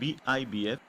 BIBF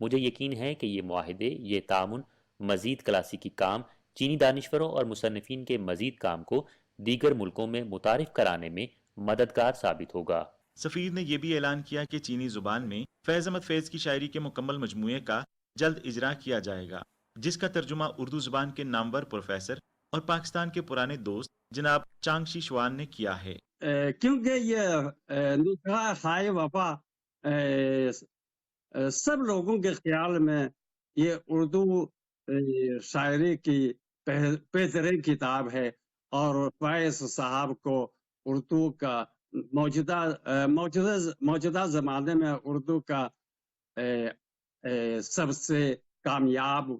مجھے یقین ہے کہ یہ معاہدے، یہ تعاون مزید کلاسیکی کام، چینی دانشوروں اور مصنفین کے مزید کام کو دیگر ملکوں میں متعارف کرانے میں مددگار ثابت ہوگا۔ سفیر نے یہ بھی اعلان کیا کہ چینی زبان میں فیض احمد فیض کی شاعری کے مکمل مجموعے کا جلد اجرا کیا جائے گا، جس کا ترجمہ اردو زبان کے نامور پروفیسر اور پاکستان کے پرانے دوست جناب چانگ شی شوان نے کیا ہے۔ کیونکہ یہ نسخہ خائے وفا سب لوگوں کے خیال میں یہ اردو شاعری کی بہترین کتاب ہے، اور فیض صاحب کو اردو کا موجودہ زمانے میں اردو کا سب سے کامیاب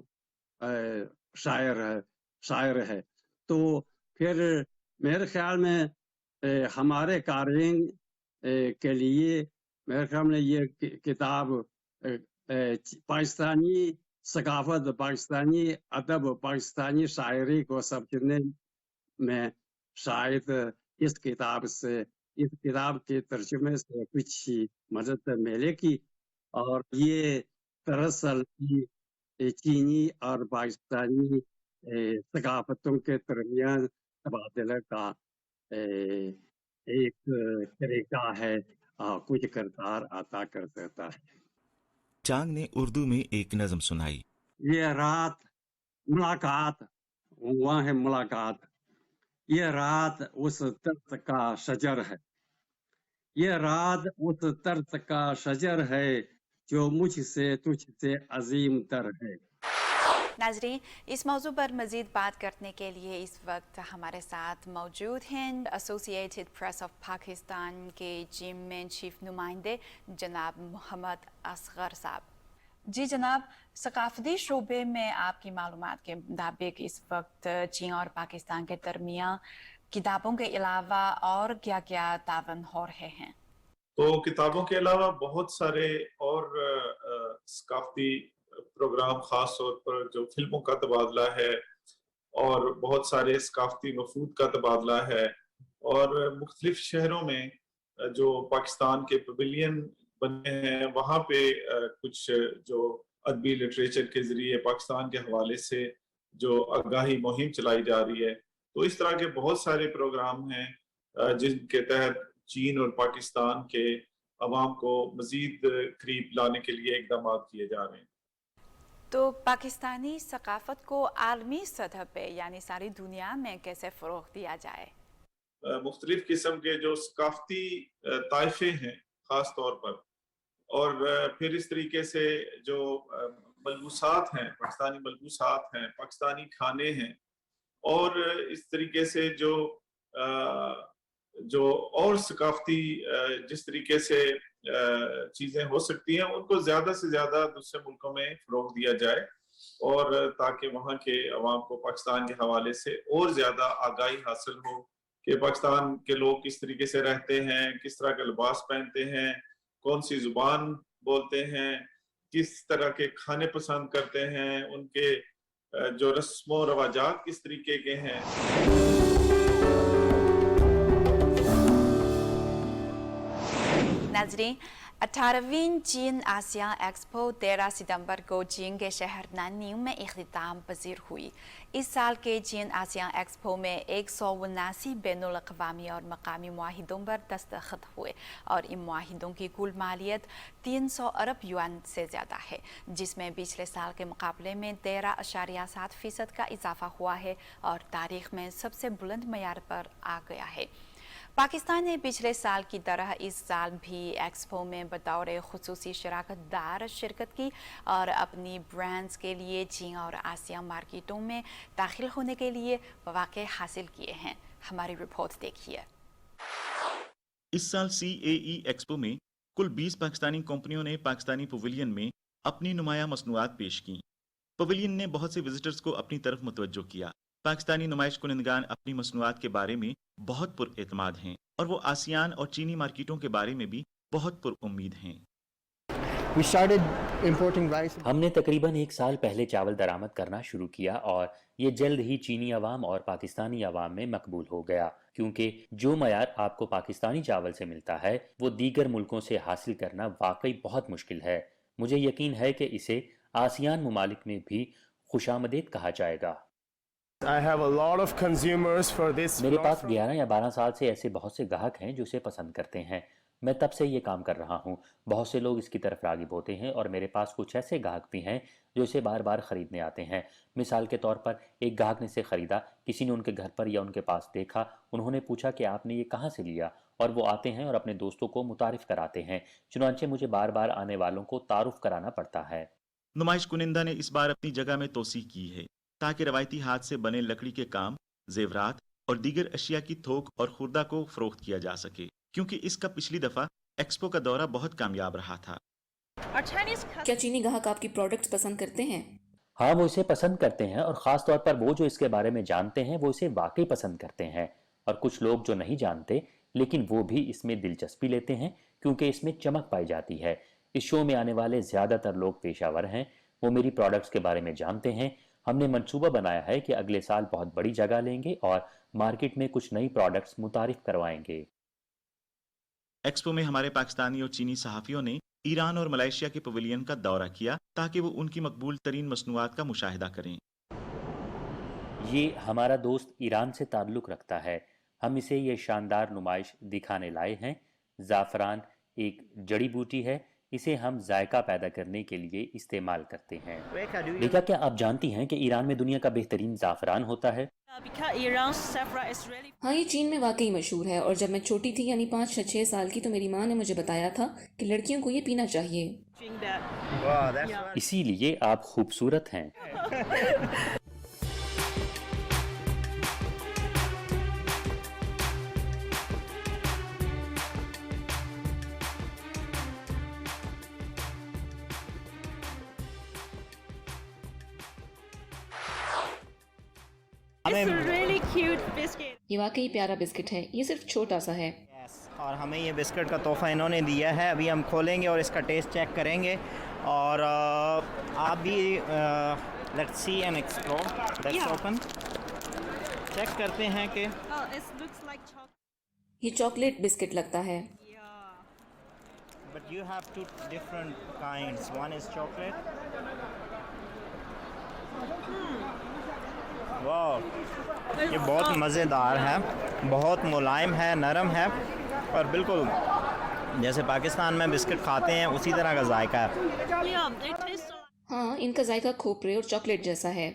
شاعر ہے۔ تو پھر میرے خیال میں ہمارے قارئین کے لیے میرے خیال میں یہ کتاب پاکستانی ثقافت، پاکستانی ادب، پاکستانی شاعری کو سمجھنے میں شاید اس کتاب کے ترجمے سے کچھ ہی مدد ملے گی، اور یہ دراصل چینی اور پاکستانی ثقافتوں کے درمیان تبادلہ کا ایک طریقہ ہے، کچھ کردار عطا کر دیتا ہے۔ چانگ نے اردو میں ایک نظم سنائی۔ یہ رات ملاقات، وہاں ہے ملاقات، یہ رات اس درد کا شجر ہے، یہ رات اس درد کا شجر ہے جو مجھ سے تجھ سے عظیم تر ہے۔ ناظرین، اس موضوع پر مزید بات کرنے کے لیے اس وقت ہمارے ساتھ موجود ہیں ایسوسی ایٹڈ پریس آف پاکستان کے جم میں چیف نمائندے جناب محمد اصغر صاحب۔ جی جناب، ثقافتی شعبے میں آپ کی معلومات کے مطابق اس وقت چین اور پاکستان کے درمیان کتابوں کے علاوہ اور کیا کیا تعاون ہو رہے ہیں؟ تو کتابوں کے علاوہ بہت سارے اور ثقافتی پروگرام، خاص طور پر جو فلموں کا تبادلہ ہے اور بہت سارے ثقافتی وفود کا تبادلہ ہے، اور مختلف شہروں میں جو پاکستان کے پویلین بنے ہیں وہاں پہ کچھ جو ادبی لٹریچر کے ذریعے پاکستان کے حوالے سے جو آگاہی مہم چلائی جا رہی ہے، تو اس طرح کے بہت سارے پروگرام ہیں جن کے تحت چین اور پاکستان کے عوام کو مزید قریب لانے کے لیے اقدامات کیے جا رہے ہیں۔ تو پاکستانی ثقافت کو عالمی سطح پہ یعنی ساری دنیا میں کیسے فروغ دیا جائے؟ مختلف قسم کے جو ثقافتی طائفے ہیں خاص طور پر، اور پھر اس طریقے سے جو ملبوسات ہیں، پاکستانی ملبوسات ہیں، پاکستانی کھانے ہیں، اور اس طریقے سے جو اور ثقافتی جس طریقے سے چیزیں ہو سکتی ہیں ان کو زیادہ سے زیادہ دوسرے ملکوں میں فروغ دیا جائے، اور تاکہ وہاں کے عوام کو پاکستان کے حوالے سے اور زیادہ آگاہی حاصل ہو کہ پاکستان کے لوگ کس طریقے سے رہتے ہیں، کس طرح کا لباس پہنتے ہیں، کون سی زبان بولتے ہیں، کس طرح کے کھانے پسند کرتے ہیں، ان کے جو رسم و رواجات کس طریقے کے ہیں۔ ناظرین، 18ویں چین آسیان ایکسپو 13 ستمبر کو چین کے شہر ناننگ میں اختتام پذیر ہوئی۔ اس سال کے چین آسیان ایکسپو میں 179 بین الاقوامی اور مقامی معاہدوں پر دستخط ہوئے، اور ان معاہدوں کی کل مالیت 300 ارب یوان سے زیادہ ہے، جس میں پچھلے سال کے مقابلے میں 13.7% کا اضافہ ہوا ہے اور تاریخ میں سب سے بلند معیار پر آ گیا ہے۔ پاکستان نے پچھلے سال کی طرح اس سال بھی ایکسپو میں بطور خصوصی شراکت دار شرکت کی اور اپنی برانڈز کے لیے چین اور آسیان مارکیٹوں میں داخل ہونے کے لیے مواقع حاصل کیے ہیں۔ ہماری رپورٹ دیکھیے۔ اس سال CAE ایکسپو میں کل 20 پاکستانی کمپنیوں نے پاکستانی پویلین میں اپنی نمایاں مصنوعات پیش کیں۔ پویلین نے بہت سے وزٹرز کو اپنی طرف متوجہ کیا۔ پاکستانی نمائش کنندگان اپنی مصنوعات کے بارے میں بہت پر اعتماد ہیں، اور وہ آسیان اور چینی مارکیٹوں کے بارے میں بھی بہت پر امید ہیں۔ ہم نے تقریباً 1 سال پہلے چاول درآمد کرنا شروع کیا، اور یہ جلد ہی چینی عوام اور پاکستانی عوام میں مقبول ہو گیا، کیونکہ جو معیار آپ کو پاکستانی چاول سے ملتا ہے وہ دیگر ملکوں سے حاصل کرنا واقعی بہت مشکل ہے۔ مجھے یقین ہے کہ اسے آسیان ممالک میں بھی خوش آمدید کہا جائے گا۔ میرے پاس 11 یا 12 سال سے ایسے بہت سے گاہک ہیں جو اسے پسند کرتے ہیں۔ میں تب سے یہ کام کر رہا ہوں۔ بہت سے لوگ اس کی طرف راغب ہوتے ہیں اور میرے پاس کچھ ایسے گاہک بھی ہیں جو اسے بار بار خریدنے آتے ہیں۔ مثال کے طور پر ایک گاہک نے اسے خریدا، کسی نے ان کے گھر پر یا ان کے پاس دیکھا، انہوں نے پوچھا کہ آپ نے یہ کہاں سے لیا، اور وہ آتے ہیں اور اپنے دوستوں کو متعارف کراتے ہیں۔ چنانچہ مجھے بار بار آنے والوں کو تعارف کرانا پڑتا ہے۔ نمائش کنندہ نے اس بار اپنی جگہ میں توسیع کی ہے تاکہ روایتی ہاتھ سے بنے لکڑی کے کام، زیورات اور دیگر اشیاء کی تھوک اور خوردہ کو فروخت کیا جا سکے، کیونکہ اس کا پچھلی دفعہ ایکسپو کا دورہ بہت کامیاب رہا تھا۔ کیا چینی گاہک آپ کی پروڈکٹس پسند کرتے ہیں؟ ہاں، وہ اسے پسند کرتے ہیں، اور خاص طور پر وہ جو اس کے بارے میں جانتے ہیں وہ اسے واقعی پسند کرتے ہیں، اور کچھ لوگ جو نہیں جانتے لیکن وہ بھی اس میں دلچسپی لیتے ہیں کیونکہ اس میں چمک پائی جاتی ہے۔ اس شو میں آنے والے زیادہ تر لوگ پیشہ ور ہیں، وہ میری پروڈکٹس کے بارے میں جانتے ہیں۔ ہم نے منصوبہ بنایا ہے کہ اگلے سال بہت بڑی جگہ لیں گے اور مارکیٹ میں کچھ نئی پروڈکٹس متعارف کروائیں گے۔ ایکسپو میں ہمارے پاکستانی اور چینی صحافیوں نے ایران اور ملائیشیا کے پویلین کا دورہ کیا تاکہ وہ ان کی مقبول ترین مصنوعات کا مشاہدہ کریں۔ یہ ہمارا دوست ایران سے تعلق رکھتا ہے۔ ہم اسے یہ شاندار نمائش دکھانے لائے ہیں۔ زعفران ایک جڑی بوٹی ہے، اسے ہم ذائقہ پیدا کرنے کے لیے استعمال کرتے ہیں۔ دیکھا، کیا آپ جانتی ہیں کہ ایران میں دنیا کا بہترین زعفران ہوتا ہے؟ ہاں، یہ چین میں واقعی مشہور ہے، اور جب میں چھوٹی تھی یعنی 5 یا 6 سال کی تو میری ماں نے مجھے بتایا تھا کہ لڑکیوں کو یہ پینا چاہیے۔ اسی لیے آپ خوبصورت ہیں۔ یہ واقعی پیارا بسکٹ ہے، یہ صرف چھوٹا سا ہے۔ اور ہمیں یہ بسکٹ کا تحفہ انہوں نے دیا ہے، ابھی ہم کھولیں گے اور اس کا ٹیسٹ چیک کریں گے، اور آپ بھی let's see and explore, let's open, check کرتے ہیں کہ یہ چاکلیٹ بسکٹ لگتا ہے۔ But you have two different kinds, one is chocolate. Wow, یہ بہت مزیدار ہے، بہت ملائم ہے، نرم ہے، اور بالکل جیسے پاکستان میں بسکٹ کھاتے ہیں اسی طرح کا ذائقہ ہے۔ ہاں، ان کا ذائقہ کھوپرے اور چاکلیٹ جیسا ہے۔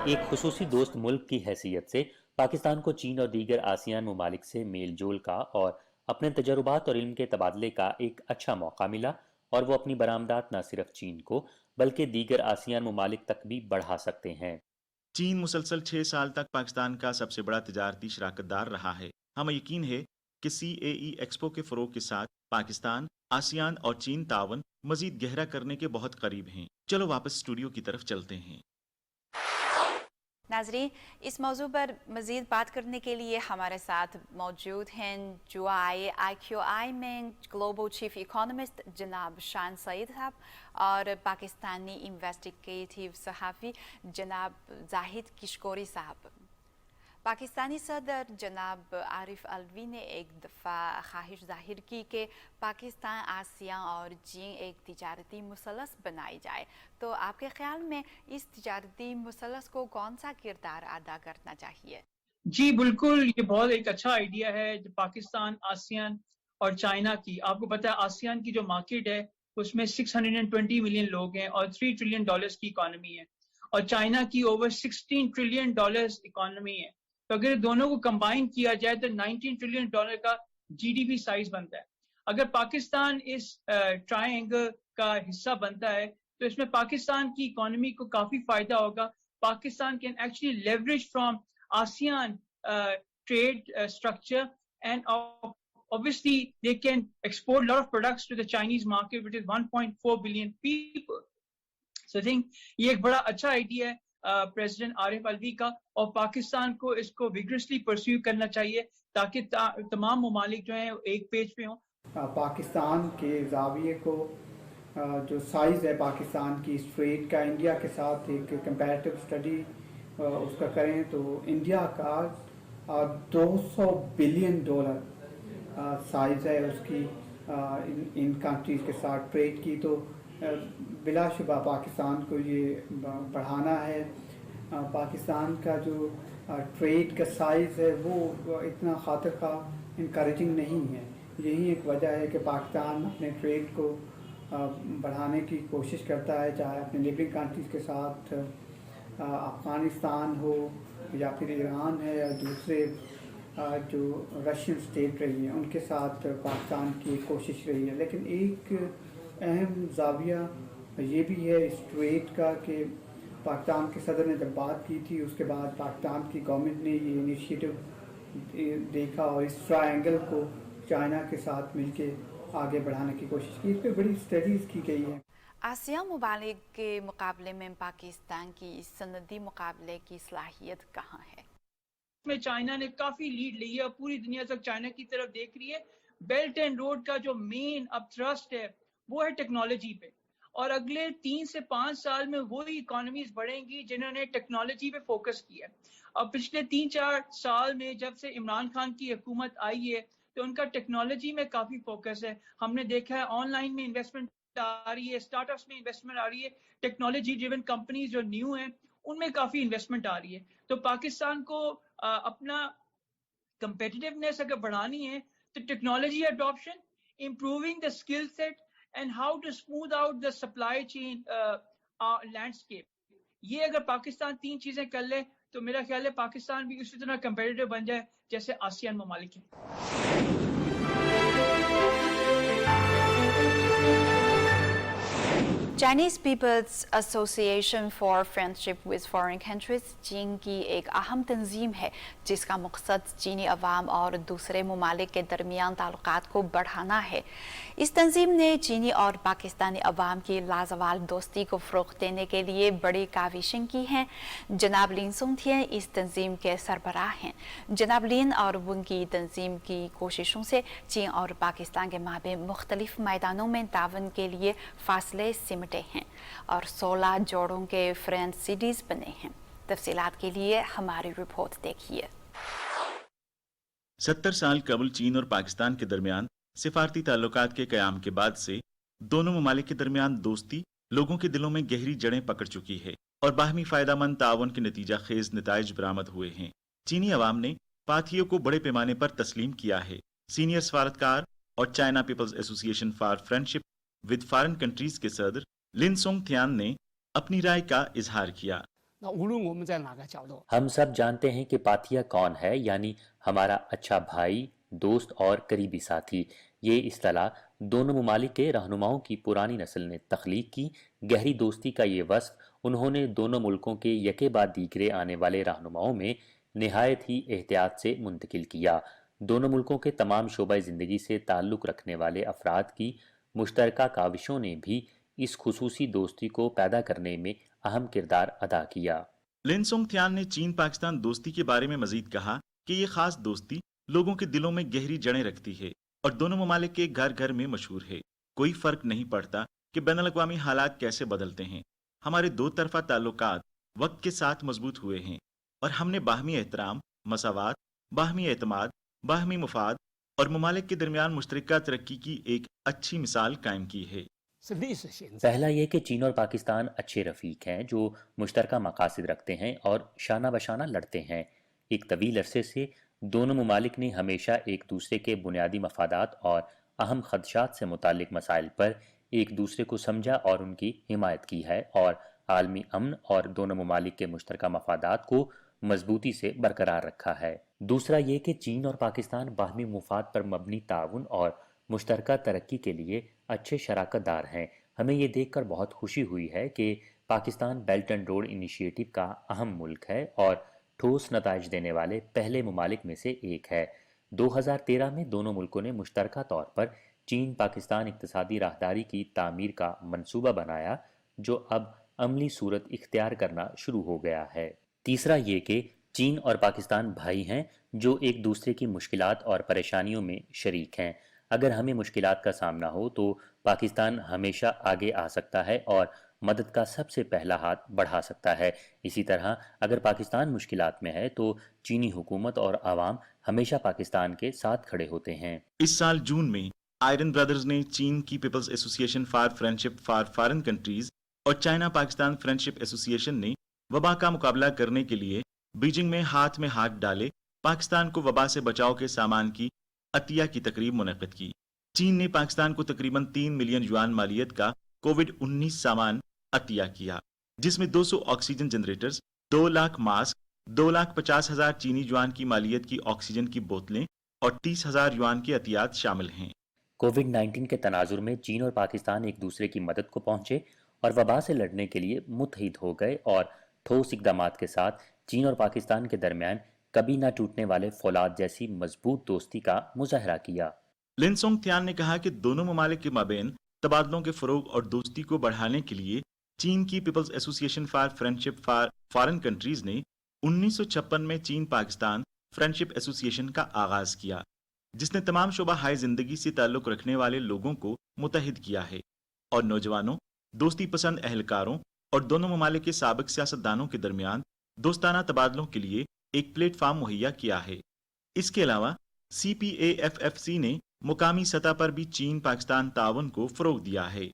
ایک خصوصی دوست ملک کی حیثیت سے پاکستان کو چین اور دیگر آسیان ممالک سے میل جول کا اور اپنے تجربات اور علم کے تبادلے کا ایک اچھا موقع ملا، اور وہ اپنی برآمدات نہ صرف چین کو بلکہ دیگر آسیان ممالک تک بھی بڑھا سکتے ہیں۔ چین مسلسل 6 سال تک پاکستان کا سب سے بڑا تجارتی شراکت دار رہا ہے۔ ہمیں یقین ہے کہ CAE ایکسپو کے فروغ کے ساتھ پاکستان، آسیان اور چین تعاون مزید گہرا کرنے کے بہت قریب ہیں۔ چلو واپس اسٹوڈیو کی طرف چلتے ہیں۔ ناظرین، اس موضوع پر مزید بات کرنے کے لیے ہمارے ساتھ موجود ہیں IQI میں گلوبل چیف اکانومسٹ جناب شان سعید صاحب اور پاکستانی انویسٹیگیٹو صحافی جناب زاہد کشکوری صاحب۔ پاکستانی صدر جناب عارف الوی نے ایک دفعہ خواہش ظاہر کی کہ پاکستان، آسیان اور چین ایک تجارتی مثلث بنائی جائے، تو آپ کے خیال میں اس تجارتی مثلث کو کون سا کردار ادا کرنا چاہیے؟ جی بالکل، یہ بہت ایک اچھا آئیڈیا ہے جو پاکستان، آسیان اور چائنا کی۔ آپ کو پتہ ہے آسیان کی جو مارکیٹ ہے اس میں 620 ملین لوگ ہیں اور $3 ٹریلین کی اکانومی ہے، اور چائنا کی اوور $16 ٹریلین اکانومی ہے۔ تو اگر دونوں کو کمبائن کیا جائے تو $19 ٹریلین کا GDP سائز بنتا ہے۔ اگر پاکستان اس ٹرائنگل کا حصہ بنتا ہے تو اس میں پاکستان کی اکانومی کو کافی فائدہ ہوگا۔ Pakistan can actually leverage from ASEAN trade structure, and obviously they can export a lot of products to the Chinese market, which is 1.4 billion people. So I think یہ ایک بڑا اچھا آئیڈیا ہے پریزیڈنٹ عارف الوی کا، اور پاکستان کو اس کو وگرسلی پرسیو کرنا چاہیے تاکہ تمام ممالک جو ہیں ایک پیج پہ ہوں۔ پاکستان کے زاویے کو جو سائز ہے پاکستان کی اسٹریٹ کا انڈیا کے ساتھ ایک کمپیریٹیو اسٹڈی اس کا کریں تو انڈیا کا $200 بلین سائز ہے اس کی ان کنٹریز کے ساتھ ٹریڈ کی. تو بلا شبہ پاکستان کو یہ بڑھانا ہے. پاکستان کا جو ٹریڈ کا سائز ہے وہ اتنا خاطر خواہ انکریجنگ نہیں ہے. یہی ایک وجہ ہے کہ پاکستان اپنے ٹریڈ کو بڑھانے کی کوشش کرتا ہے, چاہے اپنے نیبرنگ کنٹریز کے ساتھ افغانستان ہو یا پھر ایران ہے یا دوسرے جو رشین اسٹیٹ رہی ہیں ان کے ساتھ پاکستان کی کوشش رہی ہے. لیکن ایک اہم زاویہ یہ بھی ہے اس ٹریڈ کا کہ پاکستان کے صدر نے جب بات کی تھی اس کے بعد پاکستان کی گورنمنٹ نے یہ انیشیٹو دیکھا اور اس ٹرائنگل کو چائنا کے ساتھ مل کے آگے بڑھانے کی کوشش کی. اس پہ بڑی اسٹڈیز کی گئی ہیں. آسیان ممالک کے مقابلے میں پاکستان کی صنعتی مقابلے کی صلاحیت کہاں ہے؟ میں چائنا نے کافی لیڈ لی ہے اور پوری دنیا تک چائنا کی طرف دیکھ رہی ہے. بیلٹ اینڈ روڈ کا جو مین اب تھرسٹ ہے وہ ہے ٹیکنالوجی پہ, اور اگلے 3 سے 5 سال میں وہی اکانومیز بڑھیں گی جنہوں نے ٹیکنالوجی پہ فوکس کیا ہے. اب پچھلے 3-4 سال میں جب سے عمران خان کی حکومت آئی ہے تو ان کا ٹیکنالوجی میں کافی فوکس ہے. ہم نے دیکھا ہے آن لائن میں انویسٹمنٹ آ رہی ہے, اسٹارٹ اپس میں انویسٹمنٹ آ رہی ہے, ٹیکنالوجی ڈریون کمپنیز جو نیو ہیں ان میں کافی انویسٹمنٹ آ رہی ہے. تو پاکستان کو اپنا کمپیٹیٹیونیس اگر بڑھانی ہے تو technology adoption, improving the skill set and how to smooth out the supply chain landscape, یہ اگر پاکستان 3 چیزیں کر لے تو میرا خیال ہے پاکستان بھی اسی طرح کمپیٹیٹیو بن جائے جیسے آسیان ممالک ہیں. Chinese people's association for friendship with foreign countries چین کی ایک اہم تنظیم ہے جس کا مقصد چینی عوام اور دوسرے ممالک کے درمیان تعلقات کو بڑھانا ہے. اس تنظیم نے چینی اور پاکستانی عوام کی لازوال دوستی کو فروغ دینے کے لیے بڑی کاوشیں کی ہیں. جناب لین سونگ تھین اس تنظیم کے سربراہ ہیں. جناب لین اور ان کی تنظیم کی کوششوں سے چین اور پاکستان کے مابین مختلف میدانوں میں تعاون کے لیے فاصلے سمٹے ہیں اور 16 جوڑوں کے فرینڈ سٹیز بنے ہیں. تفصیلات کے لیے ہماری رپورٹ دیکھیے. 70 سال قبل چین اور پاکستان کے درمیان سفارتی تعلقات کے قیام کے بعد سے دونوں ممالک کے درمیان دوستی لوگوں کے دلوں میں گہری جڑیں پکڑ چکی ہے اور باہمی فائدہ مند تعاون کے نتیجہ خیز نتائج برآمد ہوئے ہیں. چینی عوام نے پاتھیوں کو بڑے پیمانے پر تسلیم کیا ہے. سینئر سفارتکار اور China Peoples association for friendship with foreign countries کے صدر لن سونگ تھیان نے اپنی رائے کا اظہار کیا. ہم سب جانتے ہیں کہ پاتھیا کون ہے, یعنی ہمارا اچھا بھائی, دوست اور قریبی ساتھی. یہ اصطلاح دونوں ممالک کے رہنماؤں کی پرانی نسل نے تخلیق کی. گہری دوستی کا یہ وصف انہوں نے دونوں ملکوں کے یکے بعد دیگرے آنے والے رہنماؤں میں نہایت ہی احتیاط سے منتقل کیا. دونوں ملکوں کے تمام شعبہ زندگی سے تعلق رکھنے والے افراد کی مشترکہ کاوشوں نے بھی اس خصوصی دوستی کو پیدا کرنے میں اہم کردار ادا کیا. لن سونگ تھیان نے چین پاکستان دوستی کے بارے میں مزید کہا کہ یہ خاص دوستی لوگوں کے دلوں میں گہری جڑیں رکھتی ہے اور دونوں ممالک کے گھر گھر میں مشہور ہے. کوئی فرق نہیں پڑتا کہ بین الاقوامی حالات کیسے بدلتے ہیں, ہمارے دو طرفہ تعلقات وقت کے ساتھ مضبوط ہوئے ہیں اور ہم نے باہمی احترام, مساوات, باہمی اعتماد, باہمی مفاد اور ممالک کے درمیان مشترکہ ترقی کی ایک اچھی مثال قائم کی ہے. پہلا یہ کہ چین اور پاکستان اچھے رفیق ہیں جو مشترکہ مقاصد رکھتے ہیں اور شانہ بشانہ لڑتے ہیں. ایک طویل عرصے سے دونوں ممالک نے ہمیشہ ایک دوسرے کے بنیادی مفادات اور اہم خدشات سے متعلق مسائل پر ایک دوسرے کو سمجھا اور ان کی حمایت کی ہے اور عالمی امن اور دونوں ممالک کے مشترکہ مفادات کو مضبوطی سے برقرار رکھا ہے. دوسرا یہ کہ چین اور پاکستان باہمی مفاد پر مبنی تعاون اور مشترکہ ترقی کے لیے اچھے شراکت دار ہیں. ہمیں یہ دیکھ کر بہت خوشی ہوئی ہے کہ Pakistan belt and road initiative کا اہم ملک ہے اور ٹھوس نتائج دینے والے پہلے ممالک میں سے ایک ہے. 2013 میں دونوں ملکوں نے مشترکہ طور پر چین پاکستان اقتصادی راہداری کی تعمیر کا منصوبہ بنایا جو اب عملی صورت اختیار کرنا شروع ہو گیا ہے. تیسرا یہ کہ چین اور پاکستان بھائی ہیں جو ایک دوسرے کی مشکلات اور پریشانیوں میں شریک ہیں. اگر ہمیں مشکلات کا سامنا ہو تو پاکستان ہمیشہ آگے آ سکتا ہے اور مدد کا سب سے پہلا ہاتھ بڑھا سکتا ہے۔ اسی طرح اگر پاکستان مشکلات میں ہے تو چینی حکومت اور عوام ہمیشہ پاکستان کے ساتھ کھڑے ہوتے ہیں۔ اس سال جون میں آئرن برادرز نے چین کی Peoples association for friendship for foreign countries اور چائنا پاکستان فرینڈشپ ایسوسی ایشن نے وبا کا مقابلہ کرنے کے لیے بیجنگ میں ہاتھ ڈالے پاکستان کو وبا سے بچاؤ کے سامان کی عطیہ کی تقریب منعقد کی۔ چین نے پاکستان کو تقریباً 3 ملین یوان مالیت کا کووڈ-19 سامان عطیہ کیا، جس میں 200 آکسیجن جنریٹرز، 2 لاکھ ماسک، 2,50,000 چینی یوان کی مالیت کی آکسیجن کی بوتلیں اور 30,000 یوان کی عطیات شامل ہیں۔ کووڈ 19 کے تناظر میں چین اور پاکستان ایک دوسرے کی مدد کو پہنچے اور وبا سے لڑنے کے لیے متحد ہو گئے اور ٹھوس اقدامات کے ساتھ چین اور پاکستان کے درمیان کبھی نہ ٹوٹنے والے فولاد جیسی مضبوط دوستی کا مظاہرہ کیا۔ لن سونگ تھیان نے کہا کہ دونوں ممالک کے مابین تبادلوں کے فروغ اور دوستی کو بڑھانے کے لیے چین کی Peoples association for friendship for foreign countries نے 1956 میں چین پاکستان فرینڈشپ ایسوسی ایشن کا آغاز کیا، جس نے تمام شعبہ ہائے زندگی سے تعلق رکھنے والے لوگوں کو متحد کیا ہے اور نوجوانوں، دوستی پسند اہلکاروں اور دونوں ممالک کے سابق سیاستدانوں کے درمیان دوستانہ تبادلوں کے لیے ایک پلیٹ فارم مہیا کیا ہے۔ اس کے علاوہ CPAFFC نے مقامی سطح پر بھی چین پاکستان تعاون کو فروغ دیا ہے۔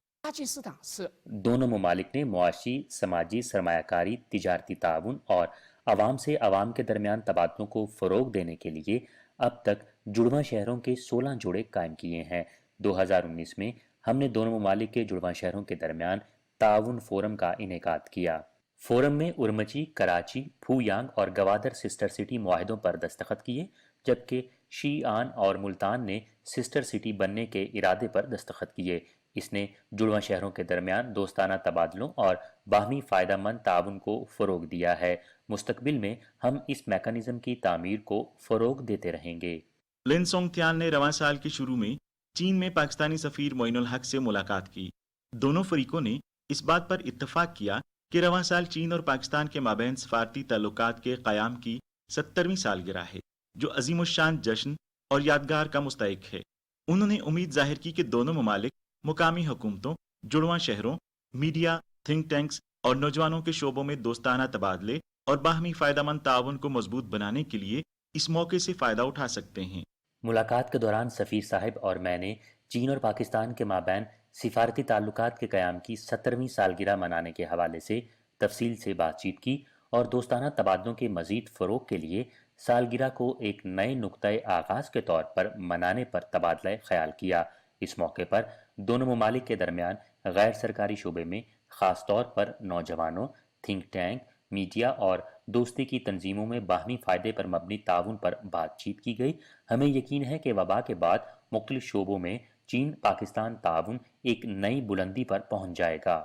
دونوں ممالک نے معاشی، سماجی، سرمایہ کاری، تجارتی تعاون اور عوام سے عوام کے درمیان تبادلوں کو فروغ دینے کے لیے اب تک جڑواں شہروں کے 16 جوڑے قائم کیے ہیں۔ 2019 میں ہم نے دونوں ممالک کے جڑواں شہروں کے درمیان تعاون فورم کا انعقاد کیا۔ فورم میں ارمچی، کراچی، پھویانگ اور گوادر سسٹر سٹی معاہدوں پر دستخط کیے، جبکہ شی آن اور ملتان نے سسٹر سٹی بننے کے ارادے پر دستخط کیے۔ اس نے جڑواں شہروں کے درمیان دوستانہ تبادلوں اور باہمی فائدہ مند تعاون کو فروغ دیا ہے۔ مستقبل میں ہم اس میکانزم کی تعمیر کو فروغ دیتے رہیں گے۔ لن سونگ تھیان نے رواں سال کے شروع میں چین میں پاکستانی سفیر معین الحق سے ملاقات کی۔ دونوں فریقوں نے اس بات پر اتفاق کیا کہ رواں سال چین اور پاکستان کے مابین سفارتی تعلقات کے قیام کی 70ویں سالگرہ ہے، جو عظیم الشان جشن اور یادگار کا مستحق ہے۔ انہوں نے امید ظاہر کی کہ دونوں ممالک مقامی حکومتوں، جڑواں شہروں، میڈیا، تھنک ٹینکس اور نوجوانوں کے شعبوں میں دوستانہ تبادلے اور باہمی فائدہ مند تعاون کو مضبوط بنانے کے لیے اس موقع سے فائدہ اٹھا سکتے ہیں۔ ملاقات کے دوران سفیر صاحب اور میں نے چین اور پاکستان کے مابین سفارتی تعلقات کے قیام کی 70ویں سالگرہ منانے کے حوالے سے تفصیل سے بات چیت کی اور دوستانہ تبادلوں کے مزید فروغ کے لیے سالگرہ کو ایک نئے نقطۂ آغاز کے طور پر منانے پر تبادلہ خیال کیا۔ اس موقع پر دونوں ممالک کے درمیان غیر سرکاری شعبے میں خاص طور پر نوجوانوں، تھنک ٹینک، میڈیا اور دوستی کی تنظیموں میں باہمی فائدے پر مبنی تعاون پر بات چیت کی گئی۔ ہمیں یقین ہے کہ وبا کے بعد مختلف شعبوں میں چین پاکستان تعاون ایک نئی بلندی پر پہنچ جائے گا۔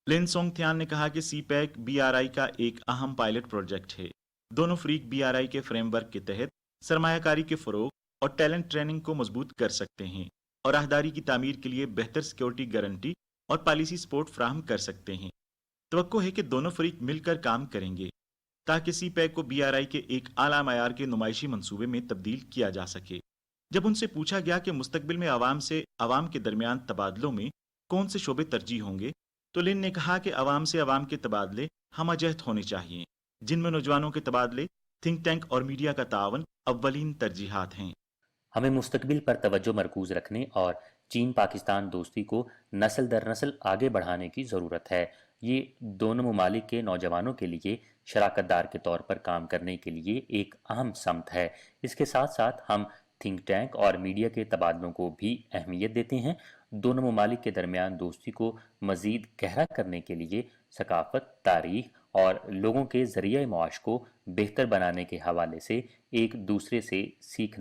لن سونگ تھیان نے کہا کہ سی پیک BRI کا ایک اہم پائلٹ پروجیکٹ ہے۔ دونوں فریق BRI کے فریم ورک کے تحت سرمایہ کاری کے فروغ اور ٹیلنٹ ٹریننگ کو مضبوط کر سکتے ہیں اور راہداری کی تعمیر کے لیے بہتر سیکیورٹی گارنٹی اور پالیسی سپورٹ فراہم کر سکتے ہیں۔ توقع ہے کہ دونوں فریق مل کر کام کریں گے تاکہ سی پیک کو BRI کے ایک اعلیٰ معیار کے نمائشی منصوبے میں تبدیل کیا جا سکے۔ جب ان سے پوچھا گیا کہ مستقبل میں عوام سے عوام کے درمیان تبادلوں میں کون سے شعبے ترجیح ہوں گے، تو لن نے کہا کہ عوام سے عوام کے تبادلے ہمہ جہت ہونے چاہیے، جن میں نوجوانوں کے تبادلے، تھنک ٹینک اور میڈیا کا تعاون اولین ترجیحات ہیں۔ ہمیں مستقبل پر توجہ مرکوز رکھنے اور چین پاکستان دوستی کو نسل در نسل آگے بڑھانے کی ضرورت ہے۔ یہ دونوں ممالک کے نوجوانوں کے لیے شراکت دار کے طور پر کام کرنے کے لیے ایک اہم سمت ہے۔ اس کے ساتھ ساتھ ہم تھنک ٹینک اور میڈیا کے تبادلوں کو بھی اہمیت دیتے ہیں۔ دونوں ممالک کے درمیان دوستی کو مزید گہرا کرنے کے لیے ثقافت، تاریخ اور لوگوں کے ذریعہ معاش کو بہتر بنانے کے حوالے سے ایک دوسرے سے سیکھنا